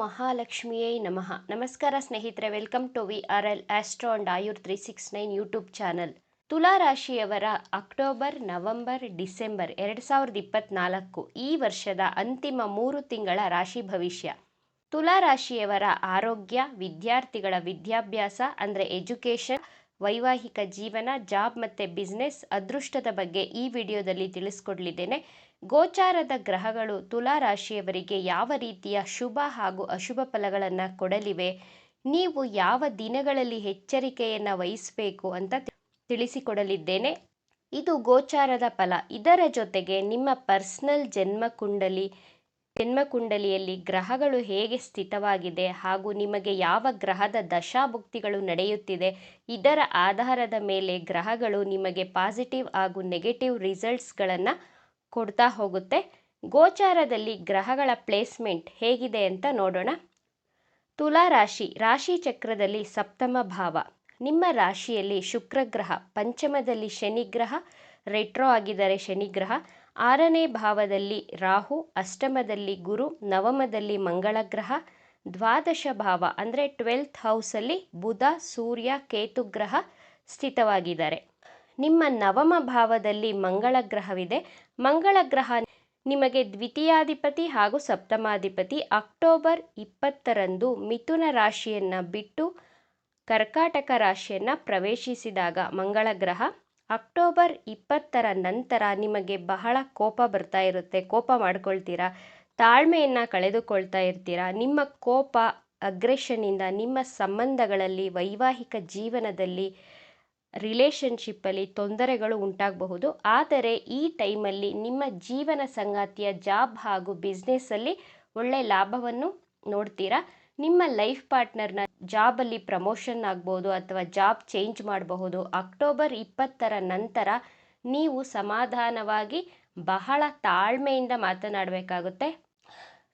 ಮಹಾಲಕ್ಷ್ಮಿಯೇ ನಮಃ. ನಮಸ್ಕಾರ ಸ್ನೇಹಿತರೆ, welcome to VRL astro and Ayur 369 YouTube channel. ತುಲಾ ರಾಶಿಯವರ ಅಕ್ಟೋಬರ್, ನವೆಂಬರ್, ಡಿಸೆಂಬರ್ 2024 ಈ ವರ್ಷದ ಅಂತಿಮ 3 ತಿಂಗಳ ರಾಶಿ ಭವಿಷ್ಯ. ತುಲಾ ರಾಶಿಯವರ ಆರೋಗ್ಯ, ವಿದ್ಯಾರ್ಥಿಗಳ ವಿದ್ಯಾಭ್ಯಾಸ ಅಂದರೆ ಎಜುಕೇಷನ್, ವೈವಾಹಿಕ ಜೀವನ, ಜಾಬ್ ಮತ್ತು ಬಿಸ್ನೆಸ್, ಅದೃಷ್ಟದ ಬಗ್ಗೆ ಈ ವಿಡಿಯೋದಲ್ಲಿ ತಿಳಿಸ್ಕೊಡ್ಲಿದ್ದೇನೆ. ಗೋಚಾರದ ಗ್ರಹಗಳು ತುಲಾ ರಾಶಿಯವರಿಗೆ ಯಾವ ರೀತಿಯ ಶುಭ ಹಾಗೂ ಅಶುಭ ಫಲಗಳನ್ನು ಕೊಡಲಿವೆ, ನೀವು ಯಾವ ದಿನಗಳಲ್ಲಿ ಎಚ್ಚರಿಕೆಯನ್ನು ವಹಿಸಬೇಕು ಅಂತ ತಿಳಿಸಿಕೊಡಲಿದ್ದೇನೆ. ಇದು ಗೋಚಾರದ ಫಲ. ಇದರ ಜೊತೆಗೆ ನಿಮ್ಮ ಪರ್ಸನಲ್ ಜನ್ಮಕುಂಡಲಿಯಲ್ಲಿ ಗ್ರಹಗಳು ಹೇಗೆ ಸ್ಥಿತವಾಗಿದೆ ಹಾಗೂ ನಿಮಗೆ ಯಾವ ಗ್ರಹದ ದಶಾಭುಕ್ತಿಗಳು ನಡೆಯುತ್ತಿದೆ, ಇದರ ಆಧಾರದ ಮೇಲೆ ಗ್ರಹಗಳು ನಿಮಗೆ ಪಾಸಿಟಿವ್ ಹಾಗೂ ನೆಗೆಟಿವ್ ರಿಸಲ್ಟ್ಸ್ಗಳನ್ನು ಕೊಡ್ತಾ ಹೋಗುತ್ತೆ. ಗೋಚಾರದಲ್ಲಿ ಗ್ರಹಗಳ ಪ್ಲೇಸ್ಮೆಂಟ್ ಹೇಗಿದೆ ಅಂತ ನೋಡೋಣ. ತುಲಾ ರಾಶಿ ಚಕ್ರದಲ್ಲಿ ಸಪ್ತಮ ಭಾವ. ನಿಮ್ಮ ರಾಶಿಯಲ್ಲಿ ಶುಕ್ರಗ್ರಹ, ಪಂಚಮದಲ್ಲಿ ಶನಿಗ್ರಹ, ರೆಟ್ರೋ ಆಗಿದ್ದಾರೆ ಶನಿಗ್ರಹ, 6ನೇ ಭಾವದಲ್ಲಿ ರಾಹು, ಅಷ್ಟಮದಲ್ಲಿ ಗುರು, ನವಮದಲ್ಲಿ ಮಂಗಳ ಗ್ರಹ, ದ್ವಾದಶ ಭಾವ ಅಂದರೆ 12th ಹೌಸಲ್ಲಿ ಬುಧ, ಸೂರ್ಯ, ಕೇತು ಗ್ರಹ ಸ್ಥಿತವಾಗಿದ್ದಾರೆ. ನಿಮ್ಮ ನವಮ ಭಾವದಲ್ಲಿ ಮಂಗಳ ಗ್ರಹವಿದೆ. ಮಂಗಳ ಗ್ರಹ ನಿಮಗೆ ದ್ವಿತೀಯಾಧಿಪತಿ ಹಾಗೂ ಸಪ್ತಮಾಧಿಪತಿ. ಅಕ್ಟೋಬರ್ 20ರಂದು ಮಿಥುನ ರಾಶಿಯನ್ನು ಬಿಟ್ಟು ಕರ್ಕಾಟಕ ರಾಶಿಯನ್ನು ಪ್ರವೇಶಿಸಿದಾಗ ಮಂಗಳ ಗ್ರಹ ಅಕ್ಟೋಬರ್ 20ರ ನಂತರ ನಿಮಗೆ ಬಹಳ ಕೋಪ ಬರ್ತಾ ಇರುತ್ತೆ, ಕೋಪ ಮಾಡ್ಕೊಳ್ತೀರಾ, ತಾಳ್ಮೆಯನ್ನು ಕಳೆದುಕೊಳ್ತಾ ಇರ್ತೀರಾ. ನಿಮ್ಮ ಕೋಪ, ಅಗ್ರೆಷನ್ನಿಂದ ನಿಮ್ಮ ಸಂಬಂಧಗಳಲ್ಲಿ, ವೈವಾಹಿಕ ಜೀವನದಲ್ಲಿ, ರಿಲೇಷನ್ಶಿಪ್ಪಲ್ಲಿ ತೊಂದರೆಗಳು ಉಂಟಾಗಬಹುದು. ಆದರೆ ಈ ಟೈಮಲ್ಲಿ ನಿಮ್ಮ ಜೀವನ ಸಂಗಾತಿಯ ಜಾಬ್ ಹಾಗೂ ಬಿಸ್ನೆಸ್ಸಲ್ಲಿ ಒಳ್ಳೆ ಲಾಭವನ್ನು ನೋಡ್ತೀರಾ. ನಿಮ್ಮ ಲೈಫ್ ಪಾರ್ಟ್ನರ್ನ ಜಾಬಲ್ಲಿ ಪ್ರಮೋಷನ್ ಆಗ್ಬೋದು ಅಥವಾ ಜಾಬ್ ಚೇಂಜ್ ಮಾಡಬಹುದು. ಅಕ್ಟೋಬರ್ 20ರ ನಂತರ ನೀವು ಸಮಾಧಾನವಾಗಿ ಬಹಳ ತಾಳ್ಮೆಯಿಂದ ಮಾತನಾಡಬೇಕಾಗುತ್ತೆ.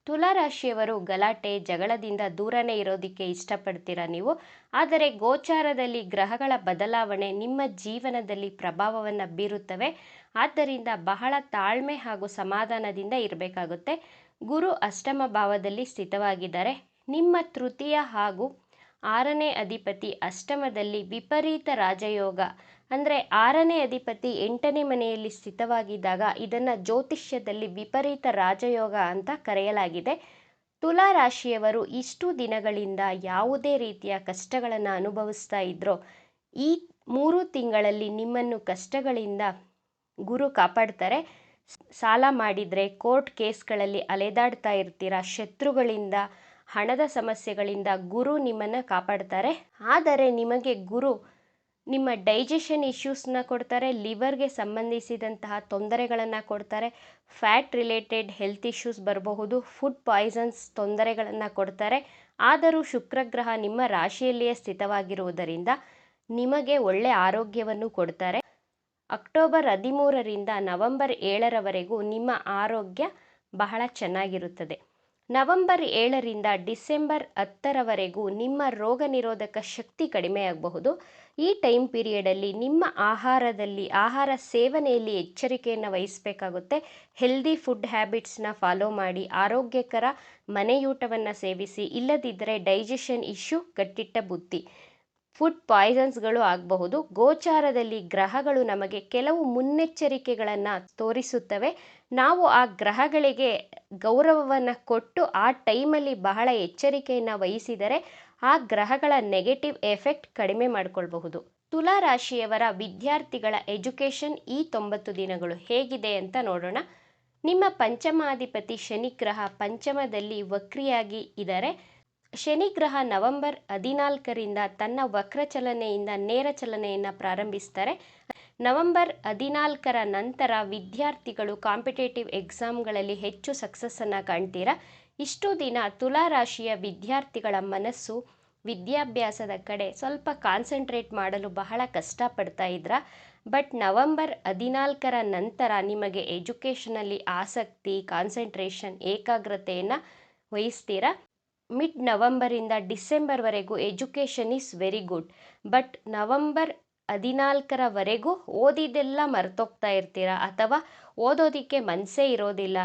ತುಲಾ ರಾಶಿಯವರು ಗಲಾಟೆ, ಜಗಳದಿಂದ ದೂರನೇ ಇರೋದಕ್ಕೆ ಇಷ್ಟಪಡ್ತೀರಾ ನೀವು. ಆದರೆ ಗೋಚಾರದಲ್ಲಿ ಗ್ರಹಗಳ ಬದಲಾವಣೆ ನಿಮ್ಮ ಜೀವನದಲ್ಲಿ ಪ್ರಭಾವವನ್ನು ಬೀರುತ್ತವೆ. ಆದ್ದರಿಂದ ಬಹಳ ತಾಳ್ಮೆ ಹಾಗೂ ಸಮಾಧಾನದಿಂದ ಇರಬೇಕಾಗುತ್ತೆ. ಗುರು ಅಷ್ಟಮ ಭಾವದಲ್ಲಿ ಸ್ಥಿತವಾಗಿದ್ದಾರೆ. ನಿಮ್ಮ ತೃತೀಯ ಹಾಗೂ 6ನೇ ಅಧಿಪತಿ ಅಷ್ಟಮದಲ್ಲಿ ವಿಪರೀತ ರಾಜಯೋಗ ಅಂದರೆ 6ನೇ ಅಧಿಪತಿ 8ನೇ ಮನೆಯಲ್ಲಿ ಸ್ಥಿತವಾಗಿದ್ದಾಗ ಇದನ್ನು ಜ್ಯೋತಿಷ್ಯದಲ್ಲಿ ವಿಪರೀತ ರಾಜಯೋಗ ಅಂತ ಕರೆಯಲಾಗಿದೆ. ತುಲಾ ರಾಶಿಯವರು ಇಷ್ಟು ದಿನಗಳಿಂದ ಯಾವುದೇ ರೀತಿಯ ಕಷ್ಟಗಳನ್ನು ಅನುಭವಿಸ್ತಾ ಇದ್ರೋ ಈ 3 ತಿಂಗಳಲ್ಲಿ ನಿಮ್ಮನ್ನು ಕಷ್ಟಗಳಿಂದ ಗುರು ಕಾಪಾಡ್ತಾರೆ. ಸಾಲ ಮಾಡಿದರೆ ಕೋರ್ಟ್ ಕೇಸ್ಗಳಲ್ಲಿ ಅಲೆದಾಡ್ತಾ ಇರ್ತೀರಾ, ಶತ್ರುಗಳಿಂದ, ಹಣದ ಸಮಸ್ಯೆಗಳಿಂದ ಗುರು ನಿಮ್ಮನ್ನು ಕಾಪಾಡ್ತಾರೆ. ಆದರೆ ನಿಮಗೆ ಗುರು ನಿಮ್ಮ ಡೈಜೆಷನ್ ಇಶ್ಯೂಸ್ನ ಕೊಡ್ತಾರೆ, ಲಿವರ್ಗೆ ಸಂಬಂಧಿಸಿದಂತಹ ತೊಂದರೆಗಳನ್ನು ಕೊಡ್ತಾರೆ, ಫ್ಯಾಟ್ ರಿಲೇಟೆಡ್ ಹೆಲ್ತ್ ಇಶ್ಯೂಸ್ ಬರಬಹುದು, ಫುಡ್ ಪಾಯ್ಸನ್ಸ್ ತೊಂದರೆಗಳನ್ನು ಕೊಡ್ತಾರೆ. ಆದರೂ ಶುಕ್ರಗ್ರಹ ನಿಮ್ಮ ರಾಶಿಯಲ್ಲಿಯೇ ಸ್ಥಿತವಾಗಿರುವುದರಿಂದ ನಿಮಗೆ ಒಳ್ಳೆಯ ಆರೋಗ್ಯವನ್ನು ಕೊಡ್ತಾರೆ. ಅಕ್ಟೋಬರ್ 13ರಿಂದ ನವೆಂಬರ್ 7ರವರೆಗೂ ನಿಮ್ಮ ಆರೋಗ್ಯ ಬಹಳ ಚೆನ್ನಾಗಿರುತ್ತದೆ. ನವೆಂಬರ್ 7ರಿಂದ ಡಿಸೆಂಬರ್ 10ರವರೆಗೂ ನಿಮ್ಮ ರೋಗ ನಿರೋಧಕ ಶಕ್ತಿ ಕಡಿಮೆಯಾಗಬಹುದು. ಈ ಟೈಮ್ ಪೀರಿಯಡಲ್ಲಿ ನಿಮ್ಮ ಆಹಾರ ಸೇವನೆಯಲ್ಲಿ ಎಚ್ಚರಿಕೆಯನ್ನು ವಹಿಸಬೇಕಾಗುತ್ತೆ. ಹೆಲ್ದಿ ಫುಡ್ ಹ್ಯಾಬಿಟ್ಸ್ನ ಫಾಲೋ ಮಾಡಿ, ಆರೋಗ್ಯಕರ ಮನೆಯೂಟವನ್ನು ಸೇವಿಸಿ. ಇಲ್ಲದಿದ್ದರೆ ಡೈಜೆಷನ್ ಇಶ್ಯೂ, ಕಟ್ಟಿಟ್ಟ ಬುತ್ತಿ, ಫುಡ್ ಪಾಯ್ಸನ್ಸ್ಗಳು ಆಗಬಹುದು. ಗೋಚಾರದಲ್ಲಿ ಗ್ರಹಗಳು ನಮಗೆ ಕೆಲವು ಮುನ್ನೆಚ್ಚರಿಕೆಗಳನ್ನು ತೋರಿಸುತ್ತವೆ. ನಾವು ಆ ಗ್ರಹಗಳಿಗೆ ಗೌರವವನ್ನು ಕೊಟ್ಟು ಆ ಟೈಮಲ್ಲಿ ಬಹಳ ಎಚ್ಚರಿಕೆಯನ್ನು ವಹಿಸಿದರೆ ಆ ಗ್ರಹಗಳ ನೆಗೆಟಿವ್ ಎಫೆಕ್ಟ್ ಕಡಿಮೆ ಮಾಡಿಕೊಳ್ಬಹುದು. ತುಲಾ ರಾಶಿಯವರ ವಿದ್ಯಾರ್ಥಿಗಳ ಎಜುಕೇಷನ್ ಈ 90 ದಿನಗಳು ಹೇಗಿದೆ ಅಂತ ನೋಡೋಣ. ನಿಮ್ಮ ಪಂಚಮಾಧಿಪತಿ ಶನಿಗ್ರಹ ಪಂಚಮದಲ್ಲಿ ವಕ್ರಿಯಾಗಿ ಇದ್ದಾರೆ. ಶನಿಗ್ರಹ ನವೆಂಬರ್ 14ರಿಂದ ತನ್ನ ವಕ್ರ ಚಲನೆಯಿಂದ ನೇರ ಚಲನೆಯನ್ನು ಪ್ರಾರಂಭಿಸ್ತಾರೆ. ನವೆಂಬರ್ 14ರ ನಂತರ ವಿದ್ಯಾರ್ಥಿಗಳು ಕಾಂಪಿಟೇಟಿವ್ ಎಕ್ಸಾಮ್ಗಳಲ್ಲಿ ಹೆಚ್ಚು ಸಕ್ಸಸ್ಸನ್ನು ಕಾಣ್ತೀರಾ. ಇಷ್ಟು ದಿನ ತುಲಾ ರಾಶಿಯ ವಿದ್ಯಾರ್ಥಿಗಳ ಮನಸ್ಸು ವಿದ್ಯಾಭ್ಯಾಸದ ಕಡೆ ಸ್ವಲ್ಪ ಕಾನ್ಸಂಟ್ರೇಟ್ ಮಾಡಲು ಬಹಳ ಕಷ್ಟಪಡ್ತಾ ಇದ್ರ. ಬಟ್ ನವೆಂಬರ್ 14ರ ನಂತರ ನಿಮಗೆ ಎಜುಕೇಷನಲ್ಲಿ ಆಸಕ್ತಿ, ಕಾನ್ಸಂಟ್ರೇಷನ್, ಏಕಾಗ್ರತೆಯನ್ನು ವಹಿಸ್ತೀರಾ. ಮಿಡ್ ನವೆಂಬರಿಂದ ಡಿಸೆಂಬರ್ವರೆಗೂ education is very good. But November 14ರವರೆಗೂ ಓದಿದ್ದೆಲ್ಲ ಮರ್ತೋಗ್ತಾ ಇರ್ತೀರ ಅಥವಾ ಓದೋದಕ್ಕೆ ಮನಸ್ಸೇ ಇರೋದಿಲ್ಲ.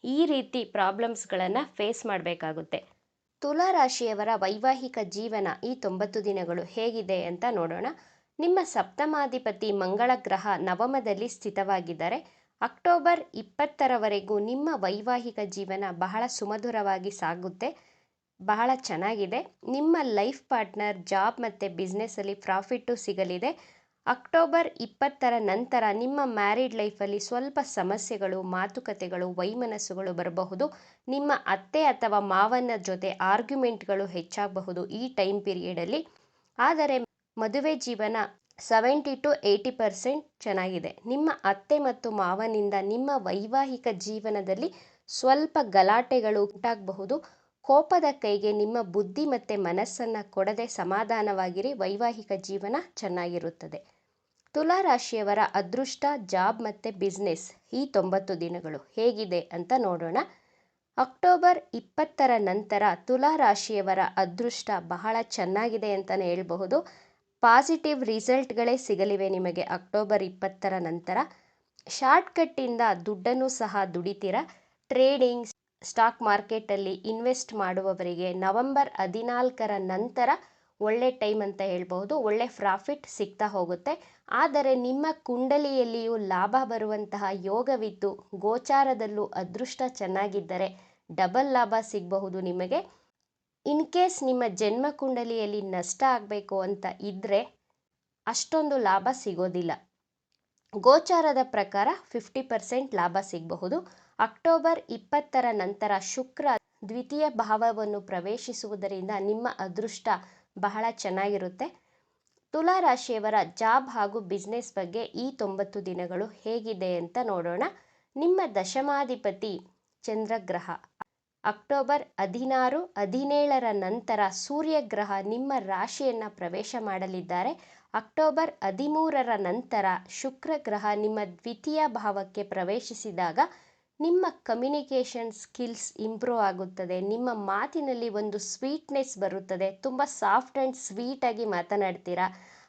ಈ ರೀತಿ ಪ್ರಾಬ್ಲಮ್ಸ್ಗಳನ್ನು ಫೇಸ್ ಮಾಡಬೇಕಾಗುತ್ತೆ. ತುಲಾ ರಾಶಿಯವರ ವೈವಾಹಿಕ ಜೀವನ ಈ 90 ದಿನಗಳು ಹೇಗಿದೆ ಅಂತ ನೋಡೋಣ. ನಿಮ್ಮ ಸಪ್ತಮಾಧಿಪತಿ ಮಂಗಳ ಗ್ರಹ ನವಮದಲ್ಲಿ ಸ್ಥಿತವಾಗಿದ್ದಾರೆ. ಅಕ್ಟೋಬರ್ 20ರವರೆಗೂ ನಿಮ್ಮ ವೈವಾಹಿಕ ಜೀವನ ಬಹಳ ಸುಮಧುರವಾಗಿ ಸಾಗುತ್ತೆ, ಬಹಳ ಚೆನ್ನಾಗಿದೆ. ನಿಮ್ಮ ಲೈಫ್ ಪಾರ್ಟ್ನರ್ ಜಾಬ್ ಮತ್ತು ಬಿಸ್ನೆಸ್ಸಲ್ಲಿ ಪ್ರಾಫಿಟ್ಟು ಸಿಗಲಿದೆ. ಅಕ್ಟೋಬರ್ 20ರ ನಂತರ ನಿಮ್ಮ ಮ್ಯಾರಿಡ್ ಲೈಫಲ್ಲಿ ಸ್ವಲ್ಪ ಸಮಸ್ಯೆಗಳು, ಮಾತುಕತೆಗಳು, ವೈಮನಸ್ಸುಗಳು ಬರಬಹುದು. ನಿಮ್ಮ ಅತ್ತೆ ಅಥವಾ ಮಾವನ ಜೊತೆ ಆರ್ಗ್ಯುಮೆಂಟ್ಗಳು ಹೆಚ್ಚಾಗಬಹುದು ಈ ಟೈಮ್ ಪೀರಿಯಡಲ್ಲಿ. ಆದರೆ ಮದುವೆ ಜೀವನ 70 to 80% ಚೆನ್ನಾಗಿದೆ. ನಿಮ್ಮ ಅತ್ತೆ ಮತ್ತು ಮಾವನಿಂದ ನಿಮ್ಮ ವೈವಾಹಿಕ ಜೀವನದಲ್ಲಿ ಸ್ವಲ್ಪ ಗಲಾಟೆಗಳು ಉಂಟಾಗಬಹುದು. ಕೋಪದ ಕೈಗೆ ನಿಮ್ಮ ಬುದ್ಧಿ ಮತ್ತು ಮನಸ್ಸನ್ನು ಕೊಡದೆ ಸಮಾಧಾನವಾಗಿರಿ, ವೈವಾಹಿಕ ಜೀವನ ಚೆನ್ನಾಗಿರುತ್ತದೆ. ತುಲಾ ರಾಶಿಯವರ ಅದೃಷ್ಟ, ಜಾಬ್ ಮತ್ತು ಬಿಸ್ನೆಸ್ ಈ 90 ದಿನಗಳು ಹೇಗಿದೆ ಅಂತ ನೋಡೋಣ. ಅಕ್ಟೋಬರ್ 20ರ ನಂತರ ತುಲಾ ರಾಶಿಯವರ ಅದೃಷ್ಟ ಬಹಳ ಚೆನ್ನಾಗಿದೆ ಅಂತಲೇ ಹೇಳಬಹುದು. ಪಾಸಿಟಿವ್ ರಿಸಲ್ಟ್ಗಳೇ ಸಿಗಲಿವೆ ನಿಮಗೆ ಅಕ್ಟೋಬರ್ 20ರ ನಂತರ. ಶಾರ್ಟ್ಕಟ್ಟಿಂದ ದುಡ್ಡನ್ನು ಸಹ ದುಡಿತೀರ. ಟ್ರೇಡಿಂಗ್, ಸ್ಟಾಕ್ ಮಾರ್ಕೆಟಲ್ಲಿ ಇನ್ವೆಸ್ಟ್ ಮಾಡುವವರಿಗೆ ನವೆಂಬರ್ 14ರ ನಂತರ ಒಳ್ಳೆ ಟೈಮ್ ಅಂತ ಹೇಳ್ಬಹುದು. ಒಳ್ಳೆ ಪ್ರಾಫಿಟ್ ಸಿಗ್ತಾ ಹೋಗುತ್ತೆ. ಆದರೆ ನಿಮ್ಮ ಕುಂಡಲಿಯಲ್ಲಿಯೂ ಲಾಭ ಬರುವಂತಹ ಯೋಗವಿದ್ದು, ಗೋಚಾರದಲ್ಲೂ ಅದೃಷ್ಟ ಚೆನ್ನಾಗಿದ್ದರೆ ಡಬಲ್ ಲಾಭ ಸಿಗಬಹುದು ನಿಮಗೆ. ಇನ್ ಕೇಸ್ ನಿಮ್ಮ ಜನ್ಮ ಕುಂಡಲಿಯಲ್ಲಿ ನಷ್ಟ ಆಗಬೇಕು ಅಂತ ಇದ್ದರೆ ಅಷ್ಟೊಂದು ಲಾಭ ಸಿಗೋದಿಲ್ಲ. ಗೋಚಾರದ ಪ್ರಕಾರ 50% ಲಾಭ ಸಿಗಬಹುದು. ಅಕ್ಟೋಬರ್ 20ರ ನಂತರ ಶುಕ್ರ ದ್ವಿತೀಯ ಭಾವವನ್ನು ಪ್ರವೇಶಿಸುವುದರಿಂದ ನಿಮ್ಮ ಅದೃಷ್ಟ ಬಹಳ ಚೆನ್ನಾಗಿರುತ್ತೆ. ತುಲಾ ರಾಶಿಯವರ ಜಾಬ್ ಹಾಗೂ ಬಿಸ್ನೆಸ್ ಬಗ್ಗೆ ಈ 90 ದಿನಗಳು ಹೇಗಿದೆ ಅಂತ ನೋಡೋಣ. ನಿಮ್ಮ ದಶಮಾಧಿಪತಿ ಚಂದ್ರಗ್ರಹ ಅಕ್ಟೋಬರ್ 16, 17ರ ನಂತರ ಸೂರ್ಯಗ್ರಹ ನಿಮ್ಮ ರಾಶಿಯನ್ನು ಪ್ರವೇಶ ಮಾಡಲಿದ್ದಾರೆ. ಅಕ್ಟೋಬರ್ 13ರ ನಂತರ ಶುಕ್ರ ಗ್ರಹ ನಿಮ್ಮ ದ್ವಿತೀಯ ಭಾವಕ್ಕೆ ಪ್ರವೇಶಿಸಿದಾಗ ನಿಮ್ಮ ಕಮ್ಯುನಿಕೇಷನ್ ಸ್ಕಿಲ್ಸ್ ಇಂಪ್ರೂವ್ ಆಗುತ್ತದೆ. ನಿಮ್ಮ ಮಾತಿನಲ್ಲಿ ಒಂದು ಸ್ವೀಟ್ನೆಸ್ ಬರುತ್ತದೆ. ತುಂಬ ಸಾಫ್ಟ್ ಆ್ಯಂಡ್ ಸ್ವೀಟಾಗಿ ಮಾತನಾಡ್ತೀರಾ.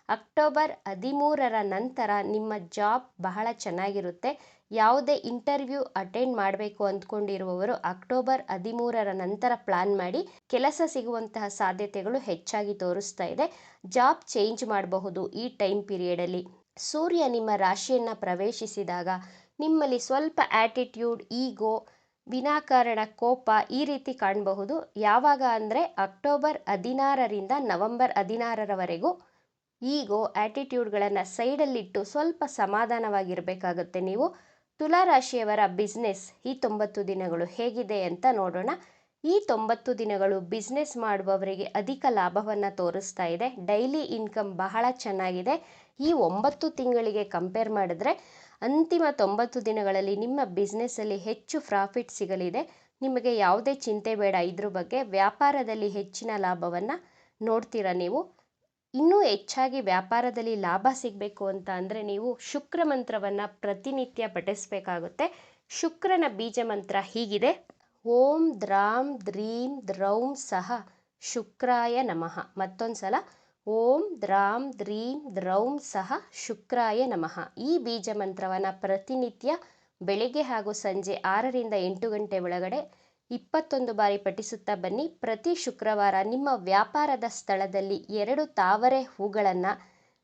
ಅಕ್ಟೋಬರ್ 13ರ ನಂತರ ನಿಮ್ಮ ಜಾಬ್ ಬಹಳ ಚೆನ್ನಾಗಿರುತ್ತೆ. ಯಾವುದೇ ಇಂಟರ್ವ್ಯೂ ಅಟೆಂಡ್ ಮಾಡಬೇಕು ಅಂದ್ಕೊಂಡಿರುವವರು ಅಕ್ಟೋಬರ್ 13ರ ನಂತರ ಪ್ಲಾನ್ ಮಾಡಿ. ಕೆಲಸ ಸಿಗುವಂತಹ ಸಾಧ್ಯತೆಗಳು ಹೆಚ್ಚಾಗಿ ತೋರಿಸ್ತಾ ಇದೆ. ಜಾಬ್ ಚೇಂಜ್ ಮಾಡಬಹುದು ಈ ಟೈಮ್ ಪೀರಿಯಡಲ್ಲಿ. ಸೂರ್ಯ ನಿಮ್ಮ ರಾಶಿಯನ್ನು ಪ್ರವೇಶಿಸಿದಾಗ ನಿಮ್ಮಲ್ಲಿ ಸ್ವಲ್ಪ ಆ್ಯಟಿಟ್ಯೂಡ್, ಈಗೋ, ವಿನಾಕಾರಣ ಕೋಪ ಈ ರೀತಿ ಕಾಣಬಹುದು. ಯಾವಾಗ ಅಂದರೆ ಅಕ್ಟೋಬರ್ 16ರಿಂದ ನವೆಂಬರ್ 16ರವರೆಗೂ ಈಗೋ, ಆ್ಯಟಿಟ್ಯೂಡ್ಗಳನ್ನು ಸೈಡಲ್ಲಿಟ್ಟು ಸ್ವಲ್ಪ ಸಮಾಧಾನವಾಗಿರಬೇಕಾಗುತ್ತೆ ನೀವು. ತುಲಾ ರಾಶಿಯವರ ಬಿಸ್ನೆಸ್ ಈ 90 ದಿನಗಳು ಹೇಗಿದೆ ಅಂತ ನೋಡೋಣ. ಈ 90 ದಿನಗಳು ಬಿಸ್ನೆಸ್ ಮಾಡುವವರಿಗೆ ಅಧಿಕ ಲಾಭವನ್ನು ತೋರಿಸ್ತಾ ಇದೆ. ಡೈಲಿ ಇನ್ಕಮ್ ಬಹಳ ಚೆನ್ನಾಗಿದೆ. ಈ 9 ತಿಂಗಳಿಗೆ ಕಂಪೇರ್ ಮಾಡಿದ್ರೆ ಅಂತಿಮ 90 ದಿನಗಳಲ್ಲಿ ನಿಮ್ಮ ಬಿಸ್ನೆಸ್ಸಲ್ಲಿ ಹೆಚ್ಚು ಪ್ರಾಫಿಟ್ ಸಿಗಲಿದೆ. ನಿಮಗೆ ಯಾವುದೇ ಚಿಂತೆ ಬೇಡ ಇದ್ರ ಬಗ್ಗೆ. ವ್ಯಾಪಾರದಲ್ಲಿ ಹೆಚ್ಚಿನ ಲಾಭವನ್ನು ನೋಡ್ತೀರಾ ನೀವು. ಇನ್ನೂ ಹೆಚ್ಚಾಗಿ ವ್ಯಾಪಾರದಲ್ಲಿ ಲಾಭ ಸಿಗಬೇಕು ಅಂತ ಅಂದರೆ ನೀವು ಶುಕ್ರ ಮಂತ್ರವನ್ನು ಪ್ರತಿನಿತ್ಯ ಪಠಿಸಬೇಕಾಗುತ್ತೆ. ಶುಕ್ರನ ಬೀಜ ಮಂತ್ರ ಹೀಗಿದೆ: ಓಂ ದ್ರಾಂ ದ್ರೀಂ ದ್ರೌಂ ಸಹ ಶುಕ್ರಾಯ ನಮಃ. ಮತ್ತೊಂದು ಸಲ, ಓಂ ದ್ರಾಂ ದ್ರೀಂ ದ್ರೌಂ ಸಹ ಶುಕ್ರಾಯ ನಮಃ. ಈ ಬೀಜ ಮಂತ್ರವನ್ನು ಪ್ರತಿನಿತ್ಯ ಬೆಳಿಗ್ಗೆ ಹಾಗೂ ಸಂಜೆ 6ರಿಂದ 8 ಗಂಟೆ ಒಳಗಡೆ 21 ಬಾರಿ ಪಠಿಸುತ್ತಾ ಬನ್ನಿ. ಪ್ರತಿ ಶುಕ್ರವಾರ ನಿಮ್ಮ ವ್ಯಾಪಾರದ ಸ್ಥಳದಲ್ಲಿ 2 ತಾವರೆ ಹೂಗಳನ್ನು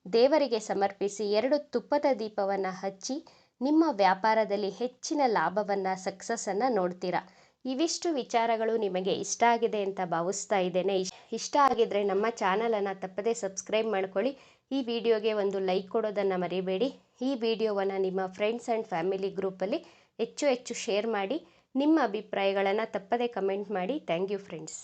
ದೇವರಿಗೆ ಸಮರ್ಪಿಸಿ 2 ತುಪ್ಪದ ದೀಪವನ್ನು ಹಚ್ಚಿ ನಿಮ್ಮ ವ್ಯಾಪಾರದಲ್ಲಿ ಹೆಚ್ಚಿನ ಲಾಭವನ್ನು, ಸಕ್ಸಸ್ಸನ್ನು ನೋಡ್ತೀರಾ. ಇವಿಷ್ಟು ವಿಚಾರಗಳು ನಿಮಗೆ ಇಷ್ಟ ಆಗಿದೆ ಅಂತ ಭಾವಿಸ್ತಾ ಇದ್ದೇನೆ. ಇಷ್ಟ ಆಗಿದ್ರೆ ನಮ್ಮ ಚಾನಲನ್ನು ತಪ್ಪದೇ ಸಬ್ಸ್ಕ್ರೈಬ್ ಮಾಡ್ಕೊಳ್ಳಿ. ಈ ವಿಡಿಯೋಗೆ ಒಂದು ಲೈಕ್ ಕೊಡೋದನ್ನು ಮರಿಬೇಡಿ. ಈ ವಿಡಿಯೋವನ್ನು ನಿಮ್ಮ ಫ್ರೆಂಡ್ಸ್ ಆ್ಯಂಡ್ ಫ್ಯಾಮಿಲಿ ಗ್ರೂಪಲ್ಲಿ ಹೆಚ್ಚು ಶೇರ್ ಮಾಡಿ. ನಿಮ್ಮ ಅಭಿಪ್ರಾಯಗಳನ್ನು ತಪ್ಪದೇ ಕಮೆಂಟ್ ಮಾಡಿ. Thank you friends.